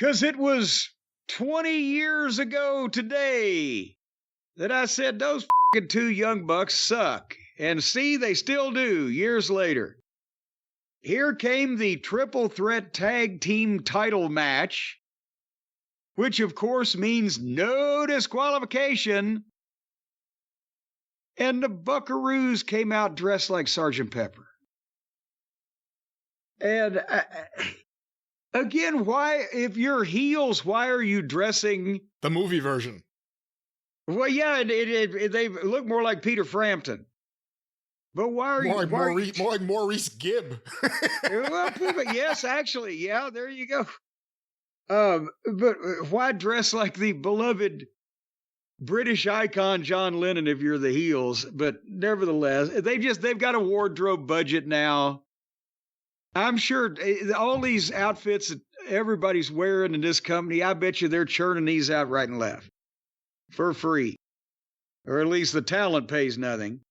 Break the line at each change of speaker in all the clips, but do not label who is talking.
'Cause it was 20 years ago today that I said those fucking two young bucks suck. And see, they still do years later. Here came the triple threat tag team title match, which of course means no disqualification. And the Buckaroos came out dressed like Sergeant Pepper. And again, why, if you're heels, why are you dressing
the movie version?
Well, yeah, they look more like Peter Frampton. But why are
more
you
like more like Maurice Gibb?
Well, yes, actually, yeah, there you go. But why dress like the beloved British icon John Lennon if you're the heels? But nevertheless, they've got a wardrobe budget now. I'm sure all these outfits that everybody's wearing in this company, I bet you they're churning these out right and left for free. Or at least the talent pays nothing.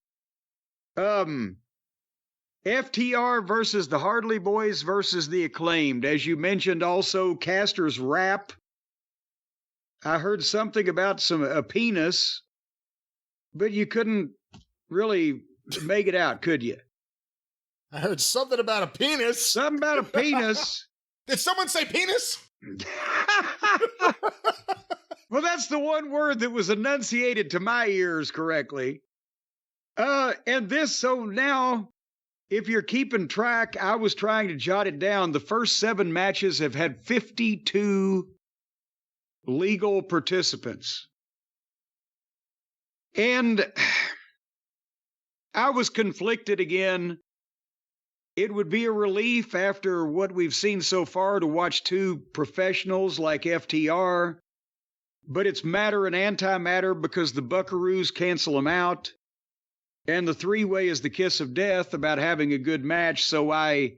FTR versus the Hardy Boys versus the Acclaimed. As you mentioned, also Caster's rap. I heard something about a penis, but you couldn't really make it out, could you?
I heard something about a penis.
Something about a penis.
Did someone say penis?
Well, that's the one word that was enunciated to my ears correctly. So now, if you're keeping track, I was trying to jot it down. The first 7 matches have had 52 legal participants. And I was conflicted again. It would be a relief after what we've seen so far to watch 2 professionals like FTR, but it's matter and antimatter because the Buckaroos cancel them out. And the 3-way is the kiss of death about having a good match. So I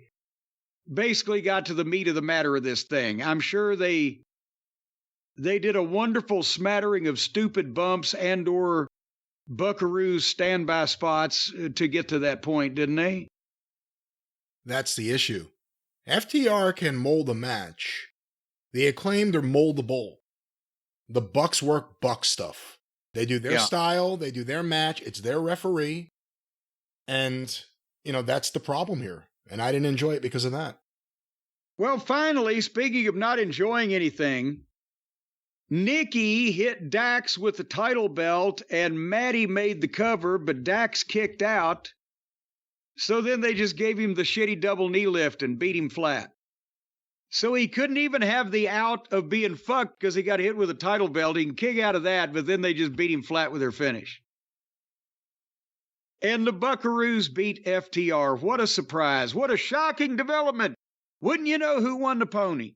basically got to the meat of the matter of this thing. I'm sure they did a wonderful smattering of stupid bumps and or Buckaroos standby spots to get to that point, didn't they?
That's the issue. FTR can mold a match. The Acclaimed are moldable. The Bucks work Buck stuff. They do their style, they do their match, it's their referee. And, that's the problem here. And I didn't enjoy it because of that.
Well, finally, speaking of not enjoying anything, Nikki hit Dax with the title belt and Maddie made the cover, but Dax kicked out. So then they just gave him the shitty double knee lift and beat him flat. So he couldn't even have the out of being fucked because he got hit with a title belt. He can kick out of that, but then they just beat him flat with their finish. And the Buckaroos beat FTR. What a surprise. What a shocking development. Wouldn't you know who won the pony?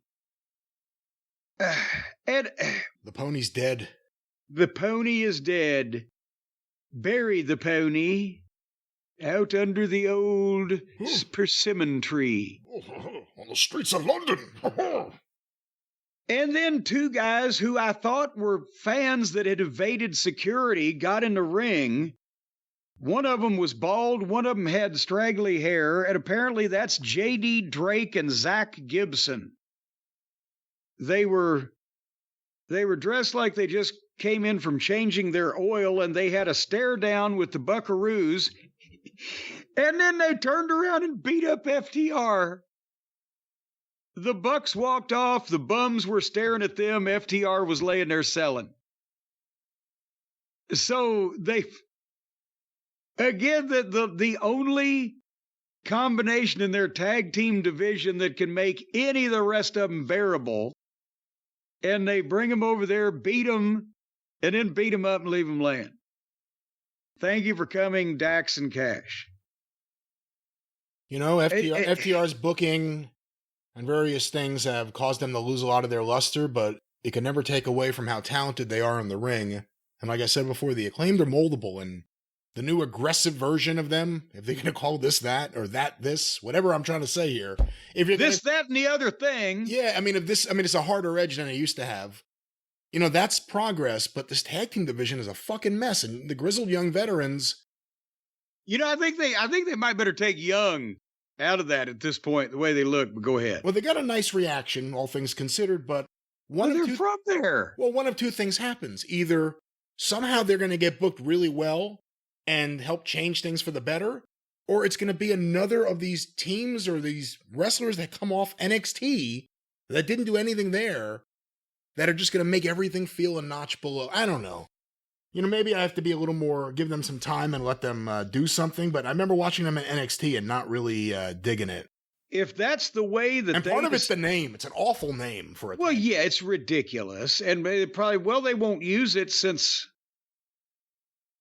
The
pony's dead.
The pony is dead. Bury the pony out under the old persimmon tree.
On the streets of London.
And then 2 guys who I thought were fans that had evaded security got in the ring. One of them was bald, one of them had straggly hair, and apparently that's J.D. Drake and Zach Gibson. They were dressed like they just came in from changing their oil, and they had a stare down with the Buckaroos. And then they turned around and beat up FTR. The Bucks walked off. The bums were staring at them. FTR was laying there selling. So the only combination in their tag team division that can make any of the rest of them bearable, and they bring them over there, beat them, and then beat them up and leave them laying. Thank you for coming, Dax and Cash.
FTR's booking and various things have caused them to lose a lot of their luster, but it can never take away from how talented they are in the ring. And like I said before, the Acclaimed are moldable, and the new aggressive version of them, if they're going to call this that, or that this, whatever I'm trying to say here. If you're
that, and the other thing.
Yeah, it's a harder edge than it used to have. That's progress, but this tag team division is a fucking mess, and the grizzled young veterans.
I think they might better take Young out of that at this point, the way they look, but go ahead.
Well, they got a nice reaction, all things considered, but
They're from there.
Well, one of two things happens. Either somehow they're going to get booked really well and help change things for the better, or it's going to be another of these teams or these wrestlers that come off NXT that didn't do anything there that are just going to make everything feel a notch below. I don't know. Maybe I have to be a little more, give them some time and let them do something, but I remember watching them at NXT and not really digging it.
If that's the way that
part of it's the name. It's an awful name for it.
Well, yeah, it's ridiculous. And they won't use it since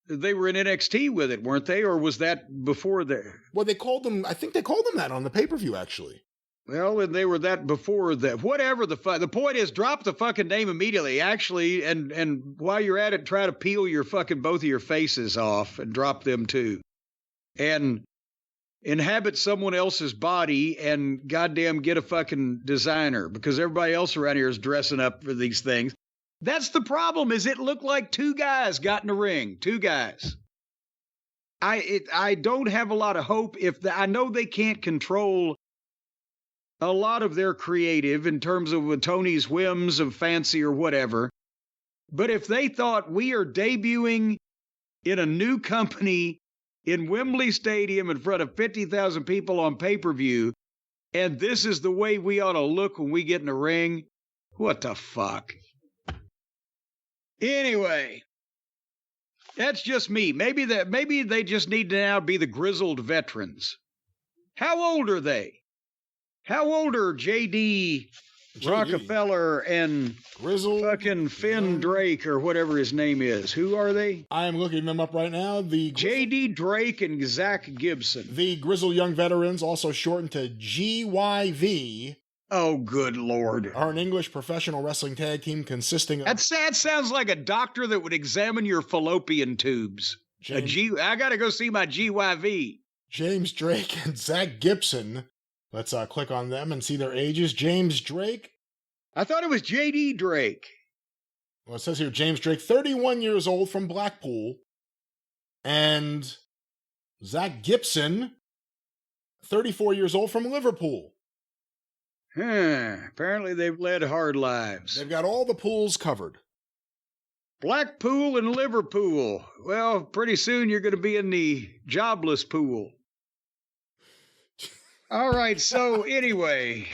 they were in NXT with it, weren't they? Or was that before there?
Well, I think they called them that on the pay-per-view, actually.
Well, and they were that before that. Whatever the point is, drop the fucking name immediately, actually, and while you're at it, try to peel your fucking both of your faces off and drop them too. And inhabit someone else's body and goddamn get a fucking designer, because everybody else around here is dressing up for these things. That's the problem, is it looked like two guys got in the ring. Two guys. I don't have a lot of hope. I know they can't control a lot of their creative in terms of Tony's whims of fancy or whatever. But if they thought we are debuting in a new company in Wembley Stadium in front of 50,000 people on pay-per-view, and this is the way we ought to look when we get in the ring, what the fuck? Anyway, that's just me. Maybe they just need to now be the grizzled veterans. How old are they? How old are JD Rockefeller and
Grizzled
fucking Finn Drake or whatever his name is? Who are they?
I am looking them up right now. The
JD Drake and Zach Gibson.
The Grizzled Young Veterans, also shortened to GYV.
Oh, good Lord.
Are an English professional wrestling tag team consisting of...
That sounds like a doctor that would examine your fallopian tubes. I gotta go see my GYV.
James Drake and Zach Gibson. Let's click on them and see their ages. James Drake.
I thought it was JD Drake.
Well, it says here, James Drake, 31 years old from Blackpool. And Zach Gibson, 34 years old from Liverpool.
Apparently they've led hard lives.
They've got all the pools covered.
Blackpool and Liverpool. Well, pretty soon you're going to be in the jobless pool. All right, so anyway,